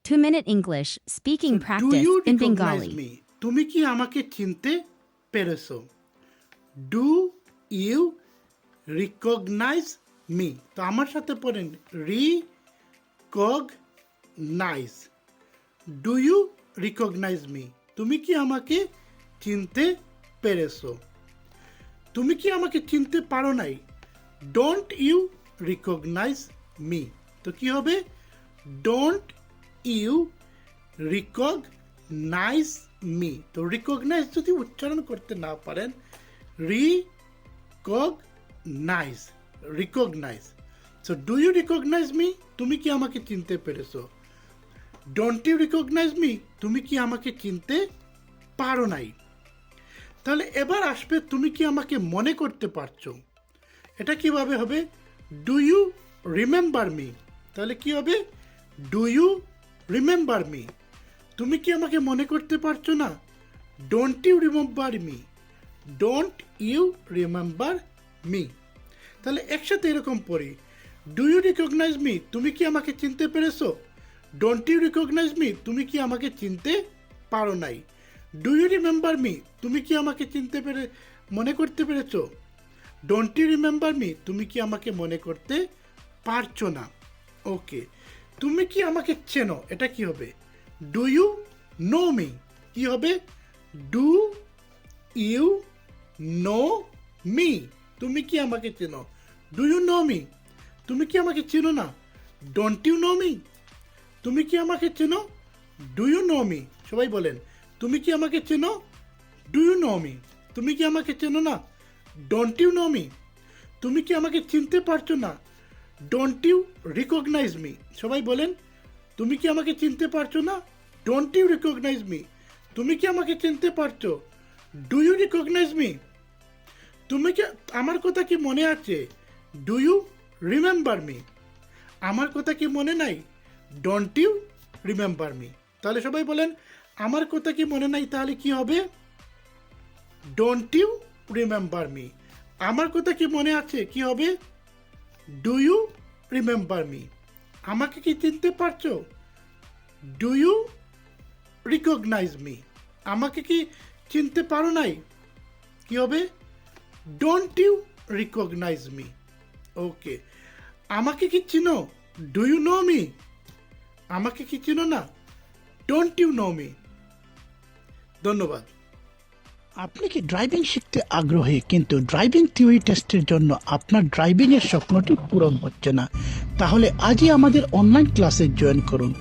2-minute English speaking Do practice you in recognize Bengali. me? তুমি কি আমাকে চিনতে পেরেছো? Do you recognize me? তো আমার সাথে পড়েন recognize. Do you recognize me? তুমি কি আমাকে চিনতে পেরেছো? তুমি কি আমাকে চিনতে পারো নাই? Don't you recognize me? তো কি হবে? Don't you recognize me? তো recognize যদি উচ্চারণ করতে না পারেন, recognize. So do you recognize me? তুমি কি আমাকে চিনতে পেরেছো? Don't you recognize me? তুমি কি আমাকে চিনতে পারো নাই? তাহলে এবার আসবে তুমি কি আমাকে মনে করতে পারছো? এটা কিভাবে হবে? Do you remember me? তাহলে কি হবে? Do you remember me? তুমি কি আমাকে মনে করতে পারছো না? Don't you remember me? Don't you remember me? তাহলে একসাথে এরকম পড়ি, ডু ইউ রিকগনাইজ মি? তুমি কি আমাকে চিনতে পেরেছো? Don't you recognise me? তুমি কি আমাকে চিনতে পারো নাই? Do you remember me? তুমি কি আমাকে মনে করতে পেরেছো? Don't you remember me? তুমি কি আমাকে মনে করতে পারছো না? ওকে, তুমি কি আমাকে চেনো? এটা কি হবে? Do you know me? কি হবে? Do you know me? তুমি কি আমাকে চেনো? Do you know me? তুমি কি আমাকে চেনো না? Don't you know me? তুমি কি আমাকে চেনো? Do you know me? সবাই বলেন, তুমি কি আমাকে চেনো? Do you know me? তুমি কি আমাকে চেনো না? Don't you know me? তুমি কি আমাকে চিনতে পারছো না? Don't you recognise me? সবাই বলেন, তুমি কি আমাকে চিনতে পারছো না? Don't you recognise me? তুমি কি আমাকে চিনতে পারছো? Do you recognise me? তুমি কি, আমার কথা কি মনে আছে? Do you remember me? আমার কথা কি মনে নাই? Don't you remember me? তাহলে সবাই বলেন, আমার কথা কি মনে নাই? তাহলে কি হবে? Don't you remember me? আমার কথা কি মনে আছে? কি হবে? Do you remember me? আমাকে কি চিনতে পারছো? Do you recognise me? আমাকে কি চিনতে পারো নাই? কি হবে? Don't you recognise me? Okay, আমাকে কি চিনো? Do you know me? আমাকে কি চিনো না? Don't you know me? ধন্যবাদ। আপনি কি ড্রাইভিং শিখতে আগ্রহী কিন্তু ড্রাইভিং থিওরি টেস্টের জন্য আপনার ড্রাইভিং এর স্বপ্নটি পূরণ হচ্ছে না? তাহলে আজই আমাদের অনলাইন ক্লাসে জয়েন করুন।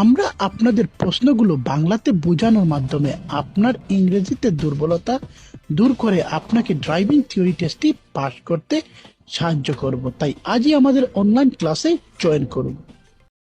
আমরা আপনাদের প্রশ্নগুলো বাংলাতে বোঝানোর মাধ্যমে আপনার ইংরেজিতে দুর্বলতা দূর করে আপনাকে ড্রাইভিং থিওরি টেস্টটি পাস করতে সাহায্য করব। তাই আজই আমাদের অনলাইন ক্লাসে জয়েন করুন।